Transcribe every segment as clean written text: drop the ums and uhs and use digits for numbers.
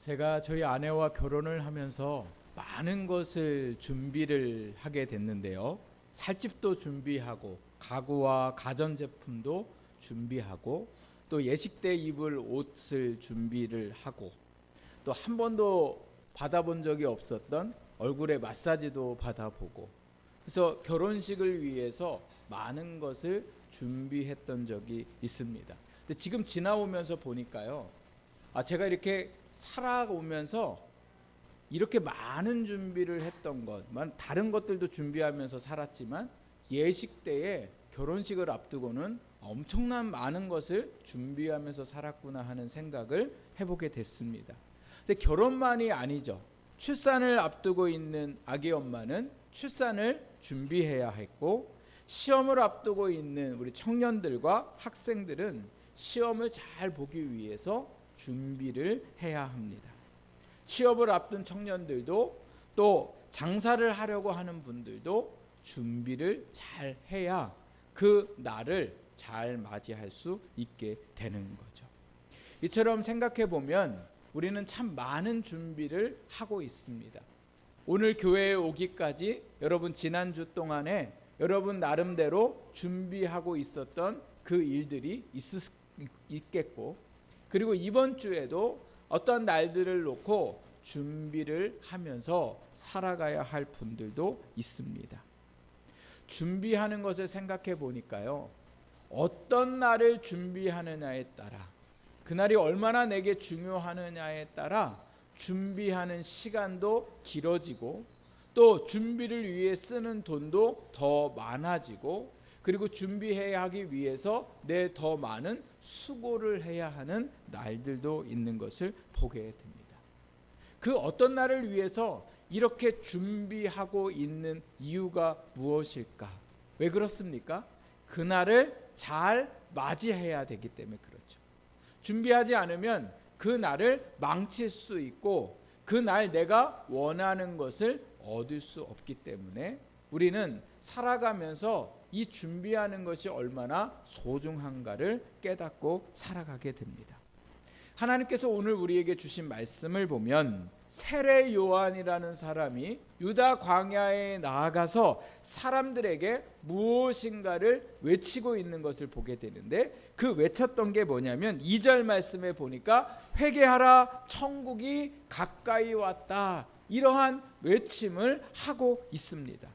제가 저희 아내와 결혼을 하면서 많은 것을 준비를 하게 됐는데요. 살집도 준비하고 가구와 가전제품도 준비하고 또 예식 때 입을 옷을 준비를 하고 또 한 번도 받아본 적이 없었던 얼굴에 마사지도 받아보고 그래서 결혼식을 위해서 많은 것을 준비했던 적이 있습니다. 근데 지금 지나오면서 보니까요. 제가 이렇게 살아오면서 이렇게 많은 준비를 했던 것, 다른 것들도 준비하면서 살았지만 예식 때에 결혼식을 앞두고는 엄청난 많은 것을 준비하면서 살았구나 하는 생각을 해보게 됐습니다. 근데 결혼만이 아니죠. 출산을 앞두고 있는 아기 엄마는 출산을 준비해야 했고, 시험을 앞두고 있는 우리 청년들과 학생들은 시험을 잘 보기 위해서 준비를 해야 합니다. 취업을 앞둔 청년들도 또 장사를 하려고 하는 분들도 준비를 잘 해야 그 날을 잘 맞이할 수 있게 되는 거죠. 이처럼 생각해 보면 우리는 참 많은 준비를 하고 있습니다. 오늘 교회에 오기까지 여러분 지난주 동안에 여러분 나름대로 준비하고 있었던 그 일들이 있겠고, 그리고 이번 주에도 어떤 날들을 놓고 준비를 하면서 살아가야 할 분들도 있습니다. 준비하는 것을 생각해 보니까요, 어떤 날을 준비하느냐에 따라, 그날이 얼마나 내게 중요하느냐에 따라 준비하는 시간도 길어지고 또 준비를 위해 쓰는 돈도 더 많아지고, 그리고 준비해야 하기 위해서 내 더 많은 수고를 해야 하는 날들도 있는 것을 보게 됩니다. 그 어떤 날을 위해서 이렇게 준비하고 있는 이유가 무엇일까? 왜 그렇습니까? 그날을 잘 맞이해야 되기 때문에 그렇죠. 준비하지 않으면 그 날을 망칠 수 있고 그날 내가 원하는 것을 얻을 수 없기 때문에 우리는 살아가면서 이 준비하는 것이 얼마나 소중한가를 깨닫고 살아가게 됩니다. 하나님께서 오늘 우리에게 주신 말씀을 보면 세례 요한이라는 사람이 유다 광야에 나아가서 사람들에게 무엇인가를 외치고 있는 것을 보게 되는데, 그 외쳤던 게 뭐냐면 2절 말씀에 보니까 회개하라, 천국이 가까이 왔다, 이러한 외침을 하고 있습니다.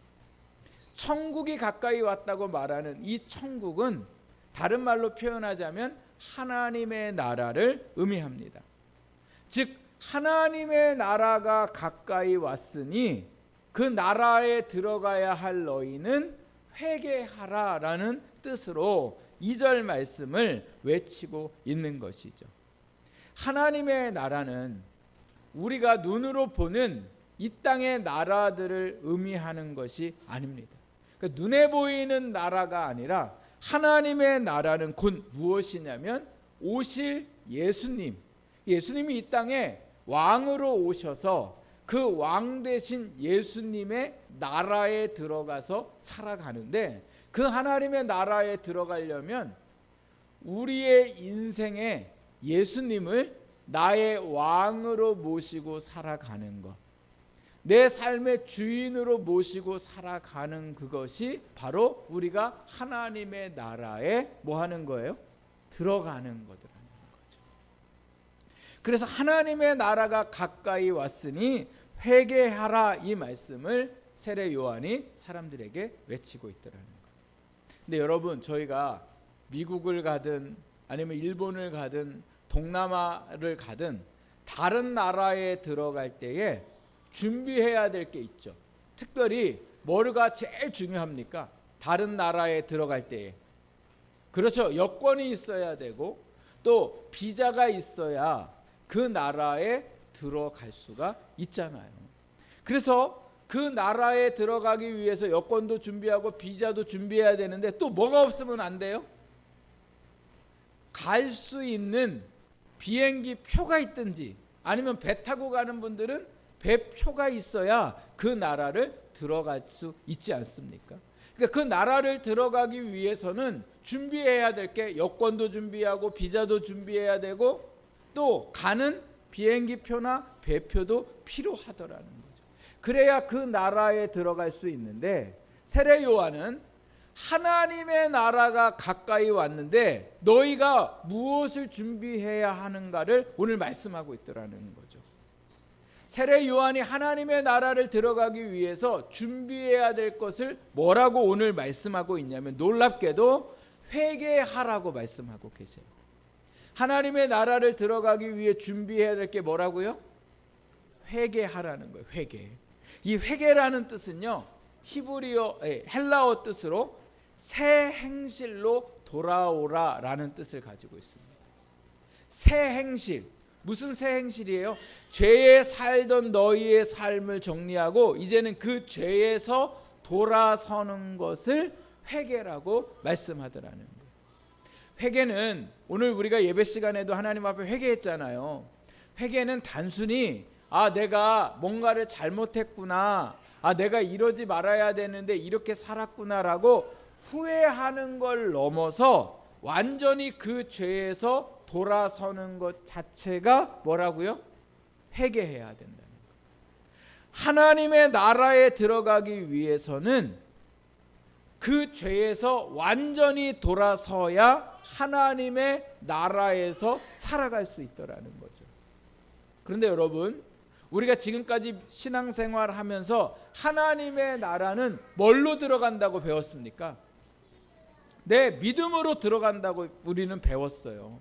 천국이 가까이 왔다고 말하는 이 천국은 다른 말로 표현하자면 하나님의 나라를 의미합니다. 즉 하나님의 나라가 가까이 왔으니 그 나라에 들어가야 할 너희는 회개하라라는 뜻으로 2절 말씀을 외치고 있는 것이죠. 하나님의 나라는 우리가 눈으로 보는 이 땅의 나라들을 의미하는 것이 아닙니다. 그러니까 눈에 보이는 나라가 아니라 하나님의 나라는 곧 무엇이냐면 오실 예수님, 예수님이 이 땅에 왕으로 오셔서 그 왕 대신 예수님의 나라에 들어가서 살아가는데, 그 하나님의 나라에 들어가려면 우리의 인생에 예수님을 나의 왕으로 모시고 살아가는 것, 내 삶의 주인으로 모시고 살아가는 그것이 바로 우리가 하나님의 나라에 뭐 하는 거예요? 들어가는 거더라는 거죠. 그래서 하나님의 나라가 가까이 왔으니 회개하라, 이 말씀을 세례 요한이 사람들에게 외치고 있더라는 거예요. 근데 여러분, 저희가 미국을 가든 아니면 일본을 가든 동남아를 가든 다른 나라에 들어갈 때에 준비해야 될 게 있죠. 특별히 뭐가 제일 중요합니까? 다른 나라에 들어갈 때에. 그렇죠. 여권이 있어야 되고 또 비자가 있어야 그 나라에 들어갈 수가 있잖아요. 그래서 그 나라에 들어가기 위해서 여권도 준비하고 비자도 준비해야 되는데 또 뭐가 없으면 안 돼요? 갈 수 있는 비행기 표가 있든지 아니면 배 타고 가는 분들은 배표가 있어야 그 나라를 들어갈 수 있지 않습니까? 그러니까 그 나라를 들어가기 위해서는 준비해야 될 게 여권도 준비하고 비자도 준비해야 되고 또 가는 비행기표나 배표도 필요하더라는 거죠. 그래야 그 나라에 들어갈 수 있는데 세례 요한은 하나님의 나라가 가까이 왔는데 너희가 무엇을 준비해야 하는가를 오늘 말씀하고 있더라는 거죠. 세례 요한이 하나님의 나라를 들어가기 위해서 준비해야 될 것을 뭐라고 오늘 말씀하고 있냐면 놀랍게도 회개하라고 말씀하고 계세요. 하나님의 나라를 들어가기 위해 준비해야 될 게 뭐라고요? 회개하라는 거예요. 회개. 이 회개라는 뜻은요, 헬라어 뜻으로 새 행실로 돌아오라라는 뜻을 가지고 있습니다. 새 행실. 무슨 새 행실이에요? 죄에 살던 너희의 삶을 정리하고 이제는 그 죄에서 돌아서는 것을 회개라고 말씀하더라는 거예요. 회개는 오늘 우리가 예배 시간에도 하나님 앞에 회개했잖아요. 회개는 단순히 내가 뭔가를 잘못했구나, 내가 이러지 말아야 되는데 이렇게 살았구나라고 후회하는 걸 넘어서 완전히 그 죄에서 돌아서는 것 자체가 뭐라고요? 회개해야 된다는 거예요. 하나님의 나라에 들어가기 위해서는 그 죄에서 완전히 돌아서야 하나님의 나라에서 살아갈 수 있더라는 거죠. 그런데 여러분, 우리가 지금까지 신앙생활 하면서 하나님의 나라는 뭘로 들어간다고 배웠습니까? 네, 믿음으로 들어간다고 우리는 배웠어요.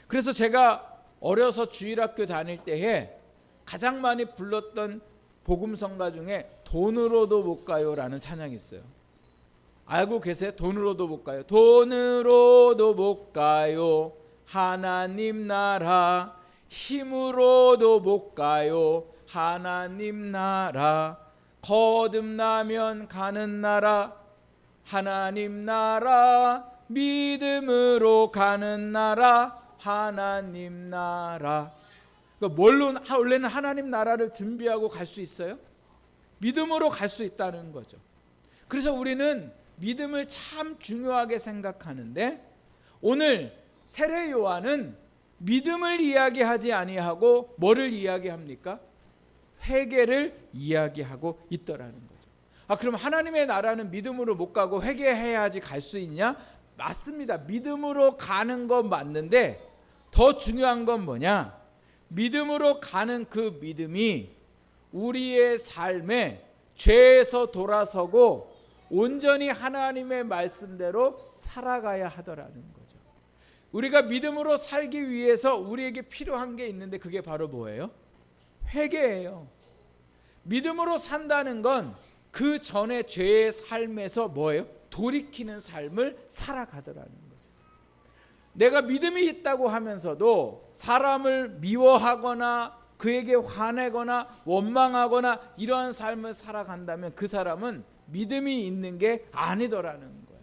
그래서 제가 어려서 주일학교 다닐 때에 가장 많이 불렀던 복음성가 중에 돈으로도 못 가요라는 찬양이 있어요. 알고 계세요? 돈으로도 못 가요. 돈으로도 못 가요. 하나님 나라. 힘으로도 못 가요. 하나님 나라. 거듭나면 가는 나라. 하나님 나라. 믿음으로 가는 나라. 하나님 나라. 그러니까 뭘로 원래는 하나님 나라를 준비하고 갈 수 있어요? 믿음으로 갈 수 있다는 거죠. 그래서 우리는 믿음을 참 중요하게 생각하는데 오늘 세례 요한은 믿음을 이야기하지 아니하고 뭐를 이야기합니까? 회개를 이야기하고 있더라는 거죠. 그럼 하나님의 나라는 믿음으로 못 가고 회개해야지 갈 수 있냐? 맞습니다. 믿음으로 가는 건 맞는데 더 중요한 건 뭐냐? 믿음으로 가는 그 믿음이 우리의 삶에 죄에서 돌아서고 온전히 하나님의 말씀대로 살아가야 하더라는 거죠. 우리가 믿음으로 살기 위해서 우리에게 필요한 게 있는데 그게 바로 뭐예요? 회개예요. 믿음으로 산다는 건 그 전에 죄의 삶에서 뭐예요? 돌이키는 삶을 살아가더라는 거죠. 내가 믿음이 있다고 하면서도 사람을 미워하거나 그에게 화내거나 원망하거나 이러한 삶을 살아간다면 그 사람은 믿음이 있는 게 아니더라는 거예요.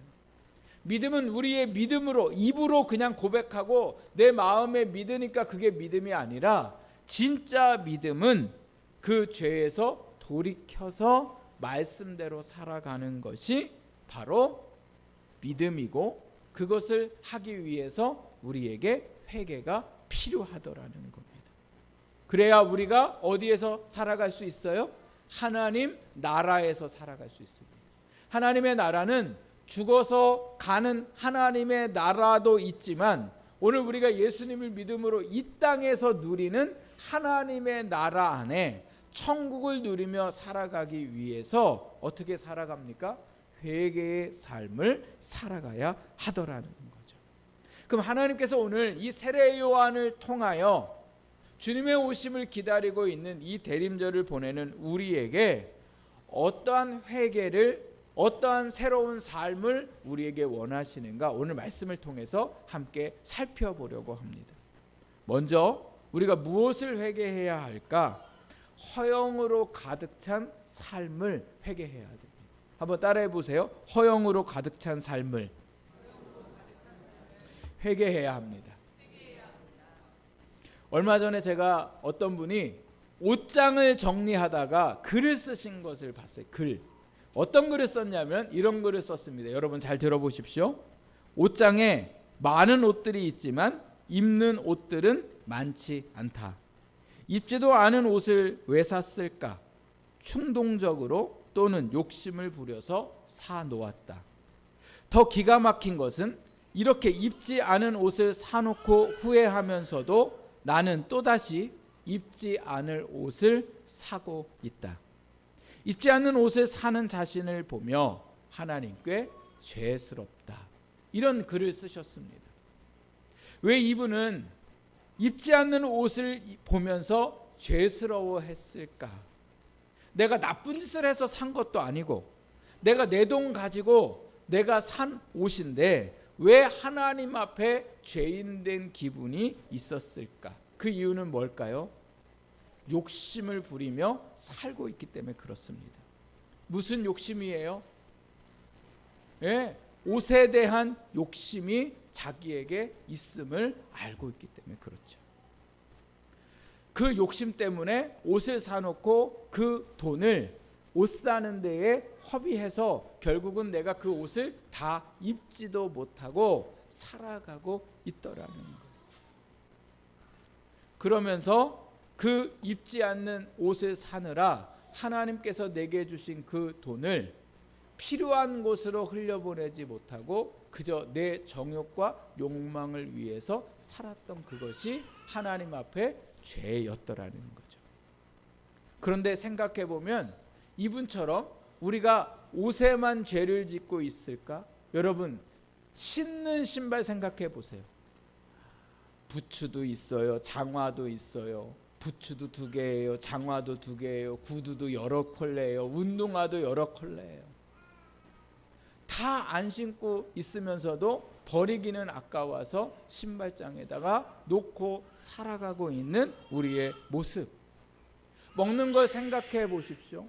믿음은 우리의 믿음으로 입으로 그냥 고백하고 내 마음에 믿으니까 그게 믿음이 아니라 진짜 믿음은 그 죄에서 돌이켜서 말씀대로 살아가는 것이 바로 믿음이고 그것을 하기 위해서 우리에게 회개가 필요하더라는 겁니다. 그래야 우리가 어디에서 살아갈 수 있어요? 하나님 나라에서 살아갈 수 있습니다. 하나님의 나라는 죽어서 가는 하나님의 나라도 있지만 오늘 우리가 예수님을 믿음으로 이 땅에서 누리는 하나님의 나라 안에 천국을 누리며 살아가기 위해서 어떻게 살아갑니까? 회개의 삶을 살아가야 하더라는 거죠. 그럼 하나님께서 오늘 이 세례 요한을 통하여 주님의 오심을 기다리고 있는 이 대림절을 보내는 우리에게 어떠한 회개를, 어떠한 새로운 삶을 우리에게 원하시는가 오늘 말씀을 통해서 함께 살펴보려고 합니다. 먼저 우리가 무엇을 회개해야 할까? 허영으로 가득 찬 삶을 회개해야 됩니다. 한번 따라해 보세요. 허영으로 가득 찬 삶을 회개해야 합니다. 얼마 전에 제가 어떤 분이 옷장을 정리하다가 글을 쓰신 것을 봤어요. 글. 어떤 글을 썼냐면 이런 글을 썼습니다. 여러분 잘 들어보십시오. 옷장에 많은 옷들이 있지만 입는 옷들은 많지 않다. 입지도 않은 옷을 왜 샀을까? 충동적으로 또는 욕심을 부려서 사 놓았다. 더 기가 막힌 것은 이렇게 입지 않은 옷을 사놓고 후회하면서도 나는 또다시 입지 않을 옷을 사고 있다. 입지 않는 옷을 사는 자신을 보며 하나님께 죄스럽다. 이런 글을 쓰셨습니다. 왜 이분은 입지 않는 옷을 보면서 죄스러워했을까? 내가 나쁜 짓을 해서 산 것도 아니고 내가 내 돈 가지고 내가 산 옷인데 왜 하나님 앞에 죄인된 기분이 있었을까? 그 이유는 뭘까요? 욕심을 부리며 살고 있기 때문에 그렇습니다. 무슨 욕심이에요? 옷에 대한 욕심이 자기에게 있음을 알고 있기 때문에 그렇죠. 그 욕심 때문에 옷을 사놓고 그 돈을 옷 사는 데에 허비해서 결국은 내가 그 옷을 다 입지도 못하고 살아가고 있더라는 거예요. 그러면서 그 입지 않는 옷을 사느라 하나님께서 내게 주신 그 돈을 필요한 곳으로 흘려보내지 못하고 그저 내 정욕과 욕망을 위해서 살았던 그것이 하나님 앞에 죄였더라는 거죠. 그런데 생각해 보면 이분처럼 우리가 옷에만 죄를 짓고 있을까? 여러분, 신는 신발 생각해 보세요. 부츠도 있어요. 장화도 있어요. 부츠도 2개예요. 장화도 2개예요. 구두도 여러 컬러예요. 운동화도 여러 컬러예요. 다 안 신고 있으면서도 버리기는 아까워서 신발장에다가 놓고 살아가고 있는 우리의 모습. 먹는 걸 생각해 보십시오.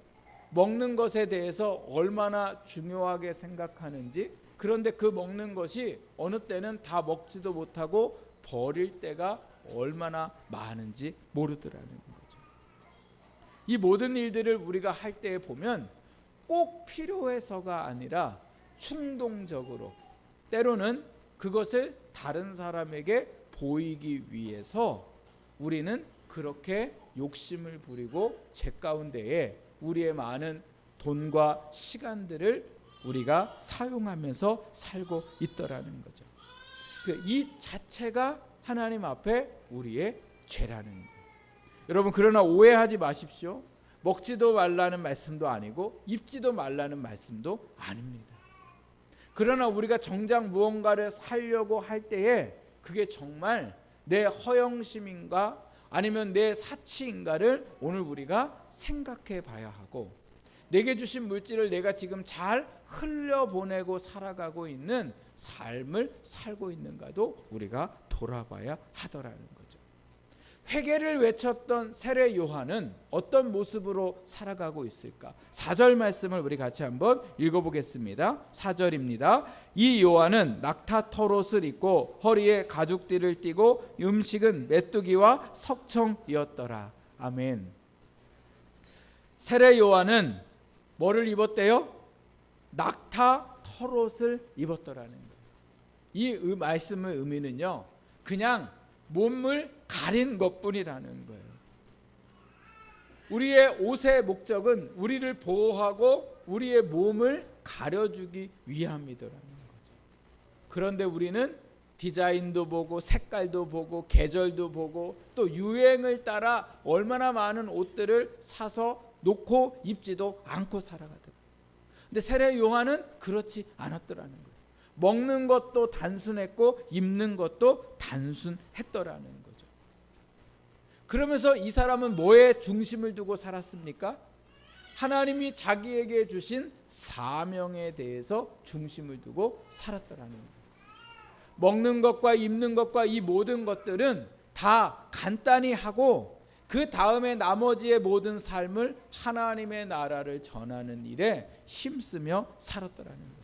먹는 것에 대해서 얼마나 중요하게 생각하는지. 그런데 그 먹는 것이 어느 때는 다 먹지도 못하고 버릴 때가 얼마나 많은지 모르더라는 거죠. 이 모든 일들을 우리가 할 때 보면 꼭 필요해서가 아니라 충동적으로, 때로는 그것을 다른 사람에게 보이기 위해서 우리는 그렇게 욕심을 부리고 죄 가운데에 우리의 많은 돈과 시간들을 우리가 사용하면서 살고 있더라는 거죠. 이 자체가 하나님 앞에 우리의 죄라는 거예요. 여러분, 그러나 오해하지 마십시오. 먹지도 말라는 말씀도 아니고 입지도 말라는 말씀도 아닙니다. 그러나 우리가 정작 무언가를 살려고 할 때에 그게 정말 내 허영심인가 아니면 내 사치인가를 오늘 우리가 생각해 봐야 하고, 내게 주신 물질을 내가 지금 잘 흘려보내고 살아가고 있는 삶을 살고 있는가도 우리가 돌아봐야 하더라는 거죠. 회개를 외쳤던 세례 요한은 어떤 모습으로 살아가고 있을까? 4절 말씀을 우리 같이 한번 읽어보겠습니다. 4절입니다. 이 요한은 낙타 털옷을 입고 허리에 가죽띠를 띠고 음식은 메뚜기와 석청이었더라. 아멘. 세례 요한은 뭐를 입었대요? 낙타 털옷을 입었더라는 거예요. 이 말씀의 의미는요, 그냥 몸을 가린 것뿐이라는 거예요. 우리의 옷의 목적은 우리를 보호하고 우리의 몸을 가려주기 위함이더라는 거죠. 그런데 우리는 디자인도 보고 색깔도 보고 계절도 보고 또 유행을 따라 얼마나 많은 옷들을 사서 놓고 입지도 않고 살아가더라. 근데 세례 요한은 그렇지 않았더라는 거예요. 먹는 것도 단순했고 입는 것도 단순했더라는 거죠. 그러면서 이 사람은 뭐에 중심을 두고 살았습니까? 하나님이 자기에게 주신 사명에 대해서 중심을 두고 살았더라는 거예요. 먹는 것과 입는 것과 이 모든 것들은 다 간단히 하고 그 다음에 나머지의 모든 삶을 하나님의 나라를 전하는 일에 힘쓰며 살았더라는 거예요.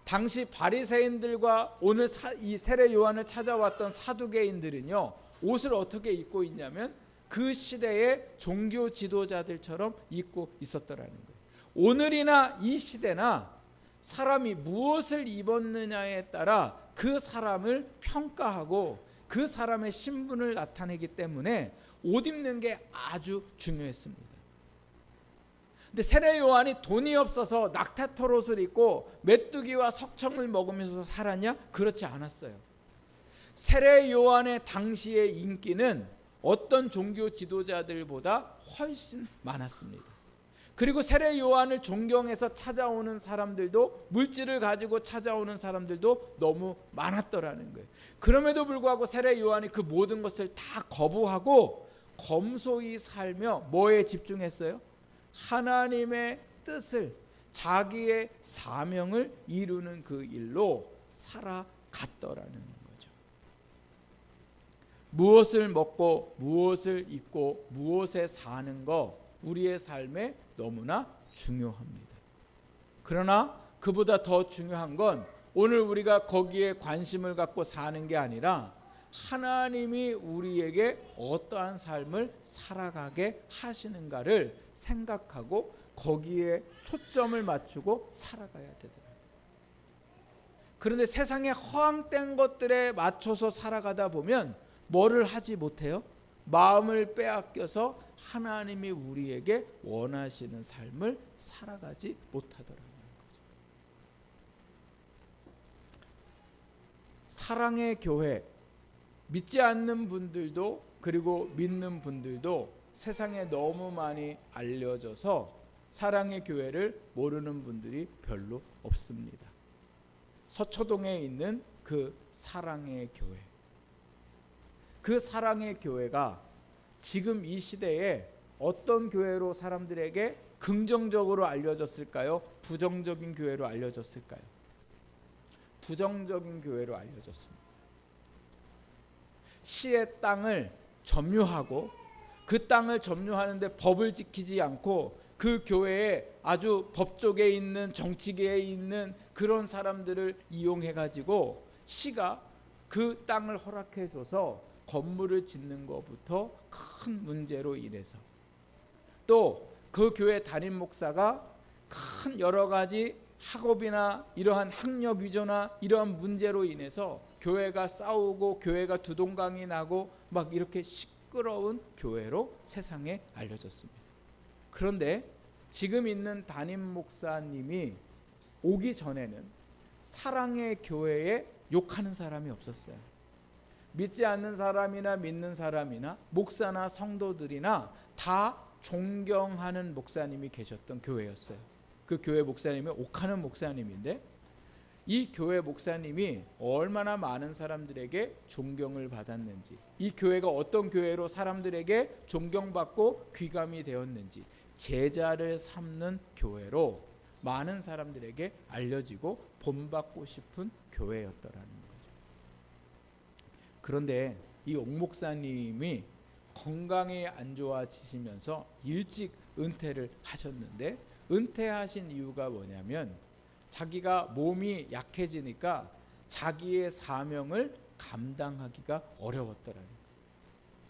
당시 바리새인들과 오늘 이 세례 요한을 찾아왔던 사두개인들은요, 옷을 어떻게 입고 있냐면 그 시대의 종교 지도자들처럼 입고 있었더라는 거예요. 오늘이나 이 시대나 사람이 무엇을 입었느냐에 따라 그 사람을 평가하고 그 사람의 신분을 나타내기 때문에 옷 입는 게 아주 중요했습니다. 근데 세례 요한이 돈이 없어서 낙타털 옷을 입고 메뚜기와 석청을 먹으면서 살았냐? 그렇지 않았어요. 세례 요한의 당시의 인기는 어떤 종교 지도자들보다 훨씬 많았습니다. 그리고 세례 요한을 존경해서 찾아오는 사람들도, 물질을 가지고 찾아오는 사람들도 너무 많았더라는 거예요. 그럼에도 불구하고 세례 요한이 그 모든 것을 다 거부하고 검소히 살며 뭐에 집중했어요? 하나님의 뜻을, 자기의 사명을 이루는 그 일로 살아갔더라는 거죠. 무엇을 먹고 무엇을 입고 무엇에 사는 거, 우리의 삶에 너무나 중요합니다. 그러나 그보다 더 중요한 건 오늘 우리가 거기에 관심을 갖고 사는 게 아니라 하나님이 우리에게 어떠한 삶을 살아가게 하시는가를 생각하고 거기에 초점을 맞추고 살아가야 되더라고요. 그런데 세상에 허황된 것들에 맞춰서 살아가다 보면 뭐를 하지 못해요? 마음을 빼앗겨서 하나님이 우리에게 원하시는 삶을 살아가지 못하더라는 거죠. 사랑의 교회, 믿지 않는 분들도 그리고 믿는 분들도 세상에 너무 많이 알려져서 사랑의 교회를 모르는 분들이 별로 없습니다. 서초동에 있는 그 사랑의 교회, 그 사랑의 교회가 지금 이 시대에 어떤 교회로 사람들에게 긍정적으로 알려졌을까요? 부정적인 교회로 알려졌을까요? 부정적인 교회로 알려졌습니다. 시의 땅을 점유하고 그 땅을 점유하는데 법을 지키지 않고 그 교회에 아주 법조계에 있는, 정치계에 있는 그런 사람들을 이용해 가지고 시가 그 땅을 허락해 줘서 건물을 짓는 것부터 큰 문제로 인해서, 또 그 교회 담임 목사가 큰 여러 가지 학업이나 이러한 학력 위조나 이러한 문제로 인해서 교회가 싸우고 교회가 두동강이 나고 막 이렇게 시끄러운 교회로 세상에 알려졌습니다. 그런데 지금 있는 담임 목사님이 오기 전에는 사랑의 교회에 욕하는 사람이 없었어요. 믿지 않는 사람이나 믿는 사람이나 목사나 성도들이나 다 존경하는 목사님이 계셨던 교회였어요. 그 교회 목사님이 옥하는 목사님인데, 이 교회 목사님이 얼마나 많은 사람들에게 존경을 받았는지, 이 교회가 어떤 교회로 사람들에게 존경받고 귀감이 되었는지, 제자를 삼는 교회로 많은 사람들에게 알려지고 본받고 싶은 교회였더라는 거죠. 그런데 이 옥 목사님이 건강이 안 좋아지시면서 일찍 은퇴를 하셨는데, 은퇴하신 이유가 뭐냐면 자기가 몸이 약해지니까 자기의 사명을 감당하기가 어려웠더라는 거예요.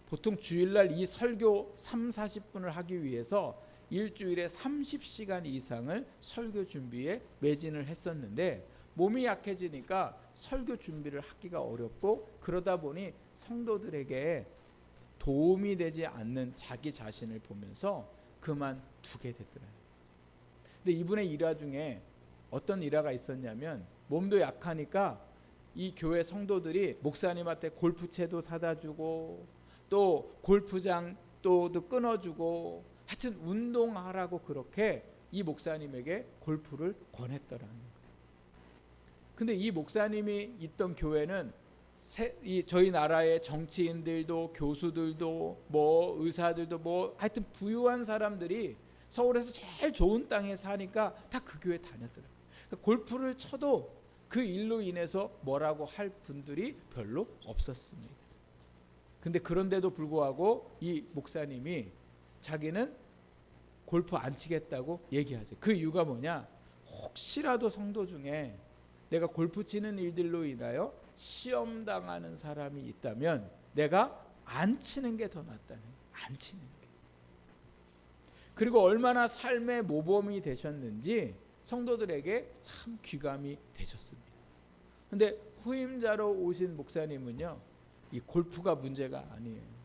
보통 주일날 이 설교 3-40분을 하기 위해서 일주일에 30시간 이상을 설교 준비에 매진을 했었는데, 몸이 약해지니까 설교 준비를 하기가 어렵고, 그러다 보니 성도들에게 도움이 되지 않는 자기 자신을 보면서 그만두게 됐더라고요. 근데 이분의 일화 중에 어떤 일화가 있었냐면, 몸도 약하니까 이 교회 성도들이 목사님한테 골프채도 사다 주고 또 골프장 또 끊어주고, 하여튼 운동하라고 그렇게 이 목사님에게 골프를 권했더라는 거예요. 근데 이 목사님이 있던 교회는 저희 나라의 정치인들도 교수들도 뭐 의사들도 뭐 하여튼 부유한 사람들이 서울에서 제일 좋은 땅에 사니까 다 그 교회 다녔더라고요. 그러니까 골프를 쳐도 그 일로 인해서 뭐라고 할 분들이 별로 없었습니다. 근데 그런데도 불구하고 이 목사님이 자기는 골프 안 치겠다고 얘기하세요. 그 이유가 뭐냐? 혹시라도 성도 중에 내가 골프 치는 일들로 인하여 시험 당하는 사람이 있다면 내가 안 치는 게 더 낫다는 거예요. 안 치는 게. 그리고 얼마나 삶의 모범이 되셨는지 성도들에게 참 귀감이 되셨습니다. 근데 후임자로 오신 목사님은요, 이 골프가 문제가 아니에요.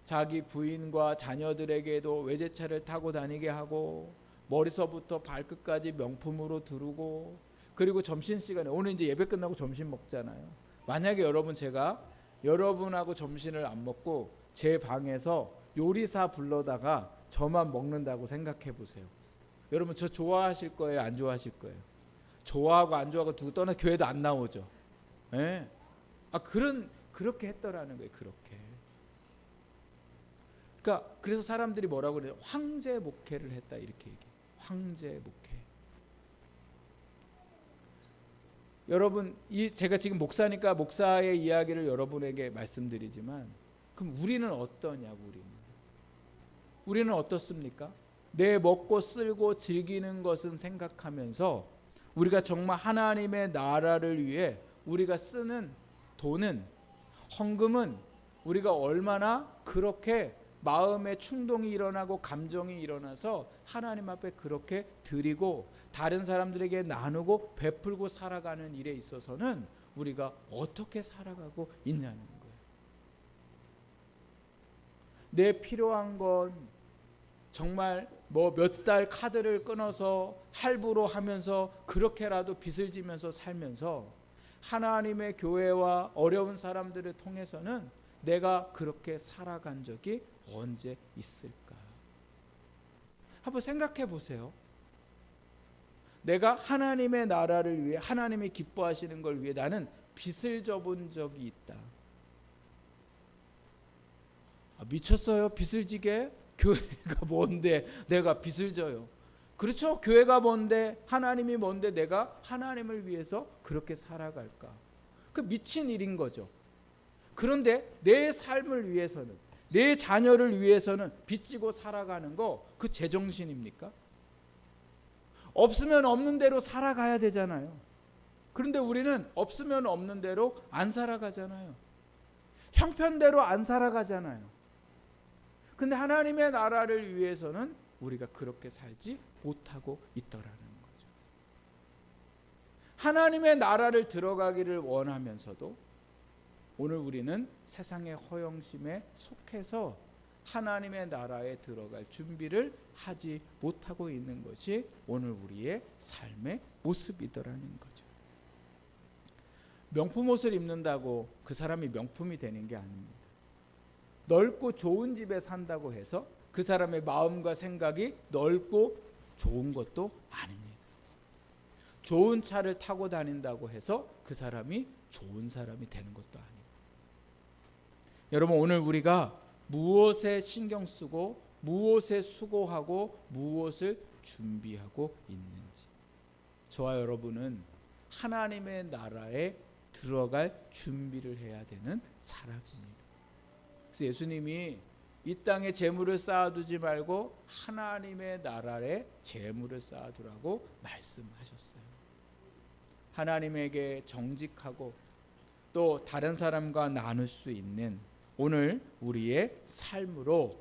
자기 부인과 자녀들에게도 외제차를 타고 다니게 하고 머리서부터 발끝까지 명품으로 두르고, 그리고 점심시간에 오늘 이제 예배 끝나고 점심 먹잖아요. 만약에 여러분, 제가 여러분하고 점심을 안 먹고 제 방에서 요리사 불러다가 저만 먹는다고 생각해 보세요. 여러분 저 좋아하실 거예요, 안 좋아하실 거예요? 좋아하고 안 좋아하고 두고 떠나 교회도 안 나오죠. 예? 그렇게 했더라는 거예요. 그렇게. 그러니까 그래서 사람들이 뭐라고 그래요? 황제 목회를 했다, 이렇게 얘기해요. 황제 목회. 여러분, 제가 지금 목사니까 목사의 이야기를 여러분에게 말씀드리지만, 그럼 우리는 어떠냐고. 우리는 어떻습니까? 내 먹고 쓸고 즐기는 것은 생각하면서 우리가 정말 하나님의 나라를 위해 우리가 쓰는 돈은, 헌금은 우리가 얼마나 그렇게 마음의 충동이 일어나고 감정이 일어나서 하나님 앞에 그렇게 드리고 다른 사람들에게 나누고 베풀고 살아가는 일에 있어서는 우리가 어떻게 살아가고 있냐는 거예요. 내 필요한 건 정말 뭐 몇 달 카드를 끊어서 할부로 하면서 그렇게라도 빚을 지면서 살면서 하나님의 교회와 어려운 사람들을 통해서는 내가 그렇게 살아간 적이 언제 있을까? 한번 생각해 보세요. 내가 하나님의 나라를 위해, 하나님이 기뻐하시는 걸 위해 나는 빚을 져본 적이 있다. 미쳤어요? 빚을 지게? 교회가 뭔데 내가 빚을 져요? 그렇죠? 교회가 뭔데, 하나님이 뭔데 내가 하나님을 위해서 그렇게 살아갈까? 그 미친 일인 거죠. 그런데 내 삶을 위해서는, 내 자녀를 위해서는 빚지고 살아가는 거, 그 제정신입니까? 없으면 없는 대로 살아가야 되잖아요. 그런데 우리는 없으면 없는 대로 안 살아가잖아요. 형편대로 안 살아가잖아요. 근데 하나님의 나라를 위해서는 우리가 그렇게 살지 못하고 있더라는 거죠. 하나님의 나라를 들어가기를 원하면서도 오늘 우리는 세상의 허영심에 속해서 하나님의 나라에 들어갈 준비를 하지 못하고 있는 것이 오늘 우리의 삶의 모습이더라는 거죠. 명품 옷을 입는다고 그 사람이 명품이 되는 게 아닙니다. 넓고 좋은 집에 산다고 해서 그 사람의 마음과 생각이 넓고 좋은 것도 아닙니다. 좋은 차를 타고 다닌다고 해서 그 사람이 좋은 사람이 되는 것도 아닙니다. 여러분, 오늘 우리가 무엇에 신경 쓰고 무엇에 수고하고 무엇을 준비하고 있는지, 저와 여러분은 하나님의 나라에 들어갈 준비를 해야 되는 사람입니다. 그래서 예수님이 이 땅에 재물을 쌓아두지 말고 하나님의 나라에 재물을 쌓아두라고 말씀하셨어요. 하나님에게 정직하고 또 다른 사람과 나눌 수 있는 오늘 우리의 삶으로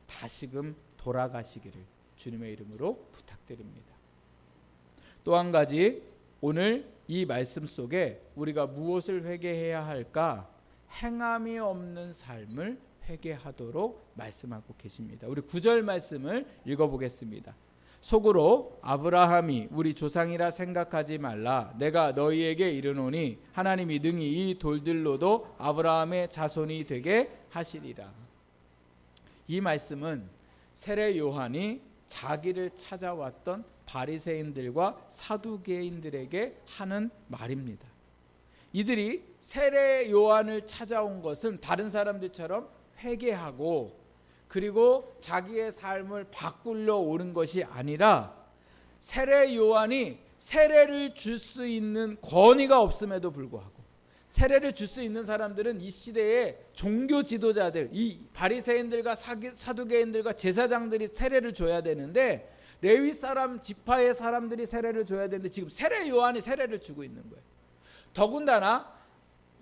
다시금 돌아가시기를 주님의 이름으로 부탁드립니다. 또 한 가지, 오늘 이 말씀 속에 우리가 무엇을 회개해야 할까? 행함이 없는 삶을 회개하도록 말씀하고 계십니다. 우리 9절 말씀을 읽어보겠습니다. 속으로 아브라함이 우리 조상이라 생각하지 말라. 내가 너희에게 이르노니 하나님이 능히 이 돌들로도 아브라함의 자손이 되게 하시리라. 이 말씀은 세례 요한이 자기를 찾아왔던 바리새인들과 사두개인들에게 하는 말입니다. 이들이 세례 요한을 찾아온 것은 다른 사람들처럼 회개하고 그리고 자기의 삶을 바꾸려 오는 것이 아니라, 세례 요한이 세례를 줄 수 있는 권위가 없음에도 불구하고, 세례를 줄 수 있는 사람들은 이 시대의 종교 지도자들, 이 바리새인들과 사두개인들과 제사장들이 세례를 줘야 되는데, 레위 사람 지파의 사람들이 세례를 줘야 되는데 지금 세례 요한이 세례를 주고 있는 거예요. 더군다나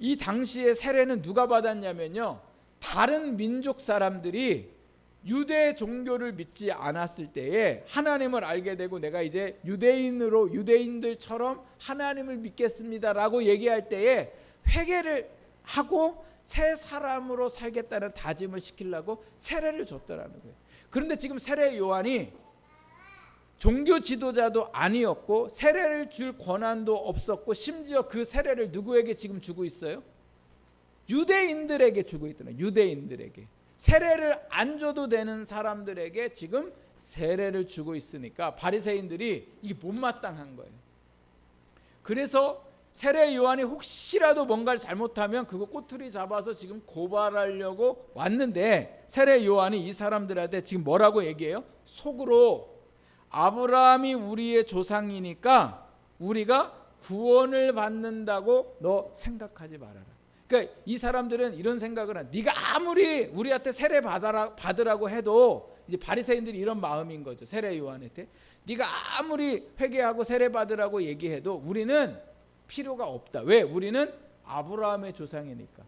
이 당시에 세례는 누가 받았냐면요, 다른 민족 사람들이 유대 종교를 믿지 않았을 때에 하나님을 알게 되고 내가 이제 유대인들처럼 하나님을 믿겠습니다라고 얘기할 때에 회개를 하고 새 사람으로 살겠다는 다짐을 시키려고 세례를 줬더라는 거예요. 그런데 지금 세례 요한이 종교 지도자도 아니었고 세례를 줄 권한도 없었고 심지어 그 세례를 누구에게 지금 주고 있어요? 유대인들에게 주고 있더라. 유대인들에게. 세례를 안 줘도 되는 사람들에게 지금 세례를 주고 있으니까 바리새인들이 이게 못마땅한 거예요. 그래서 세례 요한이 혹시라도 뭔가를 잘못하면 그거 꼬투리 잡아서 지금 고발하려고 왔는데 세례 요한이 이 사람들한테 지금 뭐라고 얘기해요? 속으로 아브라함이 우리의 조상이니까 우리가 구원을 받는다고 너 생각하지 말아라. 그러니까 이 사람들은 이런 생각을 한. 네가 아무리 우리한테 세례 받으라고 해도 이제 바리새인들이 이런 마음인 거죠. 세례 요한한테 네가 아무리 회개하고 세례 받으라고 얘기해도 우리는 필요가 없다. 왜? 우리는 아브라함의 조상이니까.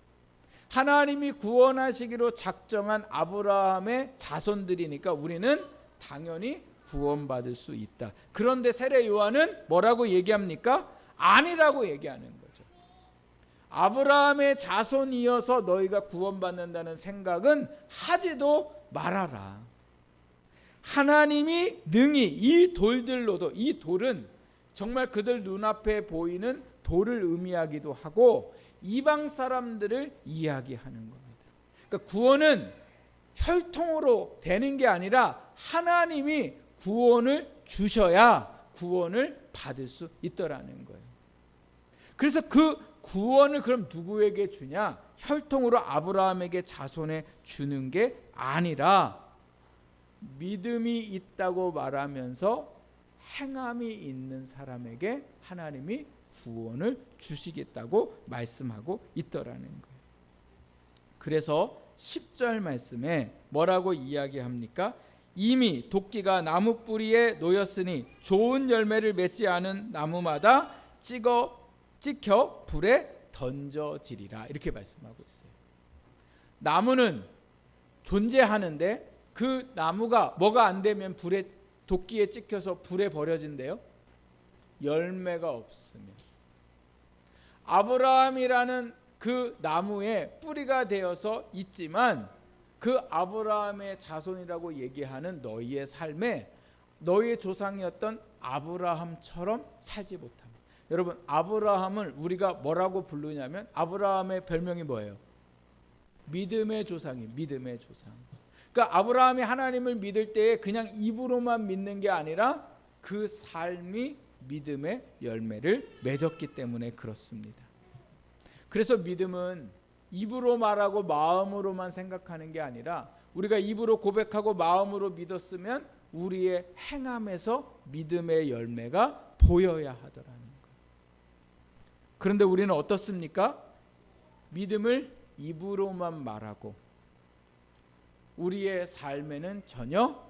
하나님이 구원하시기로 작정한 아브라함의 자손들이니까 우리는 당연히 구원받을 수 있다. 그런데 세례 요한은 뭐라고 얘기합니까? 아니라고 얘기하는 거죠. 아브라함의 자손이어서 너희가 구원받는다는 생각은 하지도 말아라. 하나님이 능히 이 돌들로도, 이 돌은 정말 그들 눈앞에 보이는 돌을 의미하기도 하고 이방 사람들을 이야기하는 겁니다. 그러니까 구원은 혈통으로 되는 게 아니라 하나님이 구원을 주셔야 구원을 받을 수 있더라는 거예요. 그래서 그 구원을 그럼 누구에게 주냐? 혈통으로 아브라함에게 자손에 주는 게 아니라 믿음이 있다고 말하면서 행함이 있는 사람에게 하나님이 구원을 주시겠다고 말씀하고 있더라는 거예요. 그래서 10절 말씀에 뭐라고 이야기합니까? 이미 도끼가 나무 뿌리에 놓였으니 좋은 열매를 맺지 않은 나무마다 찍혀 불에 던져지리라. 이렇게 말씀하고 있어요. 나무는 존재하는데 그 나무가 뭐가 안 되면 불에 도끼에 찍혀서 불에 버려진대요. 열매가 없으면. 아브라함이라는 그 나무에 뿌리가 되어서 있지만 그 아브라함의 자손이라고 얘기하는 너희의 삶에 너희의 조상이었던 아브라함처럼 살지 못합니다. 여러분, 아브라함을 우리가 뭐라고 부르냐면 아브라함의 별명이 뭐예요? 믿음의 조상이, 믿음의 조상. 그러니까 아브라함이 하나님을 믿을 때에 그냥 입으로만 믿는 게 아니라 그 삶이 믿음의 열매를 맺었기 때문에 그렇습니다. 그래서 믿음은 입으로 말하고 마음으로만 생각하는 게 아니라 우리가 입으로 고백하고 마음으로 믿었으면 우리의 행함에서 믿음의 열매가 보여야 하더라는 거예요. 그런데 우리는 어떻습니까? 믿음을 입으로만 말하고 우리의 삶에는 전혀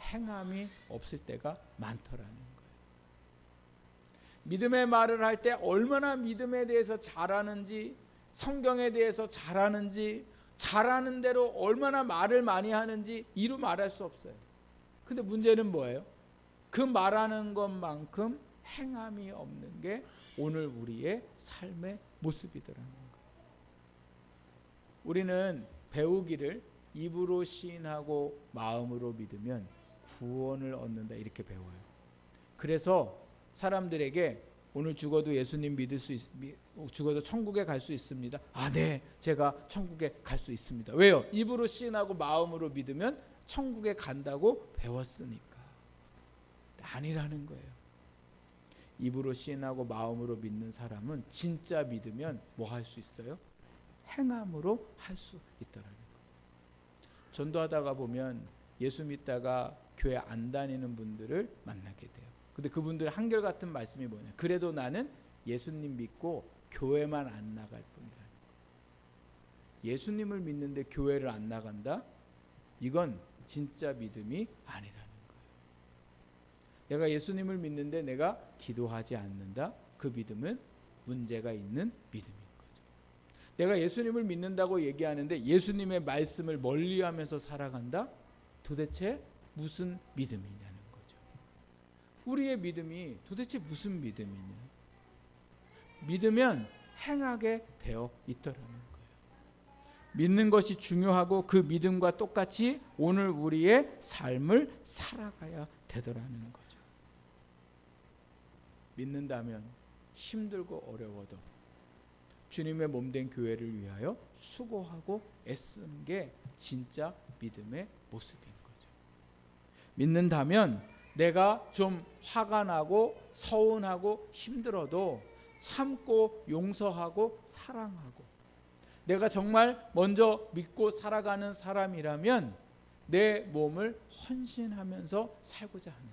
행함이 없을 때가 많더라는 거예요. 믿음의 말을 할 때 얼마나 믿음에 대해서 잘하는지, 성경에 대해서 잘하는지, 잘하는 대로 얼마나 말을 많이 하는지 이루 말할 수 없어요. 근데 문제는 뭐예요? 그 말하는 것만큼 행함이 없는 게 오늘 우리의 삶의 모습이더라는 거예요. 우리는 배우기를 입으로 시인하고 마음으로 믿으면 구원을 얻는다 이렇게 배워요. 그래서 사람들에게 오늘 죽어도 예수님 믿을 수 죽어도 천국에 갈 수 있습니다. 아, 네, 제가 천국에 갈 수 있습니다. 왜요? 입으로 시인하고 마음으로 믿으면 천국에 간다고 배웠으니까. 아니라는 거예요. 입으로 시인하고 마음으로 믿는 사람은 진짜 믿으면 뭐 할 수 있어요? 행함으로 할 수 있더라는 거예요. 전도하다가 보면 예수 믿다가 교회 안 다니는 분들을 만나게 돼요. 근데 그분들 한결같은 말씀이 뭐냐? 그래도 나는 예수님 믿고 교회만 안 나갈 뿐이라는 거예요. 예수님을 믿는데 교회를 안 나간다? 이건 진짜 믿음이 아니라는 거예요. 내가 예수님을 믿는데 내가 기도하지 않는다? 그 믿음은 문제가 있는 믿음인 거죠. 내가 예수님을 믿는다고 얘기하는데 예수님의 말씀을 멀리하면서 살아간다? 도대체 무슨 믿음이냐는 거죠. 우리의 믿음이 도대체 무슨 믿음이냐? 믿으면 행하게 되어 있더라는 거예요. 믿는 것이 중요하고 그 믿음과 똑같이 오늘 우리의 삶을 살아가야 되더라는 거죠. 믿는다면 힘들고 어려워도 주님의 몸된 교회를 위하여 수고하고 애쓰는 게 진짜 믿음의 모습인 거죠. 믿는다면 내가 좀 화가 나고 서운하고 힘들어도 참고 용서하고 사랑하고, 내가 정말 먼저 믿고 살아가는 사람이라면 내 몸을 헌신하면서 살고자 하는,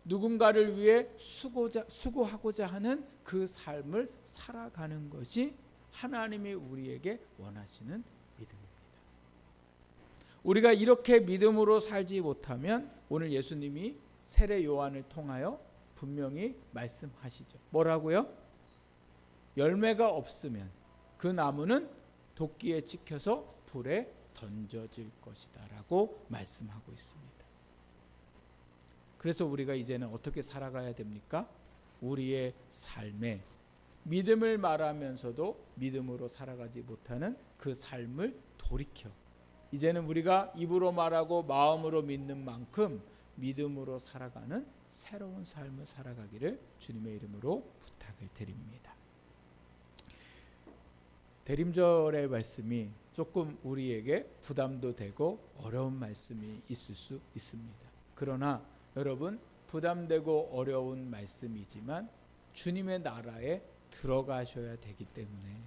누군가를 위해 수고하고자 하는 그 삶을 살아가는 것이 하나님이 우리에게 원하시는 믿음입니다. 우리가 이렇게 믿음으로 살지 못하면 오늘 예수님이 세례 요한을 통하여 분명히 말씀하시죠. 뭐라고요? 열매가 없으면 그 나무는 도끼에 찍혀서 불에 던져질 것이다 라고 말씀하고 있습니다. 그래서 우리가 이제는 어떻게 살아가야 됩니까? 우리의 삶에 믿음을 말하면서도 믿음으로 살아가지 못하는 그 삶을 돌이켜 이제는 우리가 입으로 말하고 마음으로 믿는 만큼 믿음으로 살아가는 새로운 삶을 살아가기를 주님의 이름으로 부탁을 드립니다. 대림절의 말씀이 조금 우리에게 부담도 되고 어려운 말씀이 있을 수 있습니다. 그러나 여러분, 부담되고 어려운 말씀이지만 주님의 나라에 들어가셔야 되기 때문에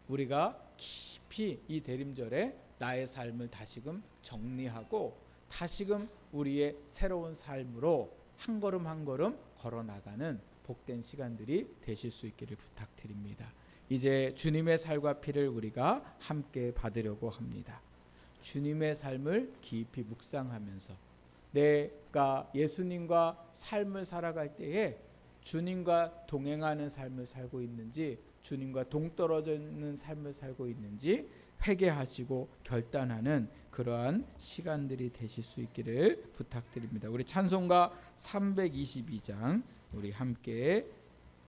우리가 깊이 이 대림절에 나의 삶을 다시금 정리하고 다시금 우리의 새로운 삶으로 한 걸음 한 걸음 걸어나가는 복된 시간들이 되실 수 있기를 부탁드립니다. 이제 주님의 살과 피를 우리가 함께 받으려고 합니다. 주님의 삶을 깊이 묵상하면서 내가 예수님과 삶을 살아갈 때에 주님과 동행하는 삶을 살고 있는지, 주님과 동떨어져 있는 삶을 살고 있는지 회개하시고 결단하는 그러한 시간들이 되실 수 있기를 부탁드립니다. 우리 찬송가 322장 우리 함께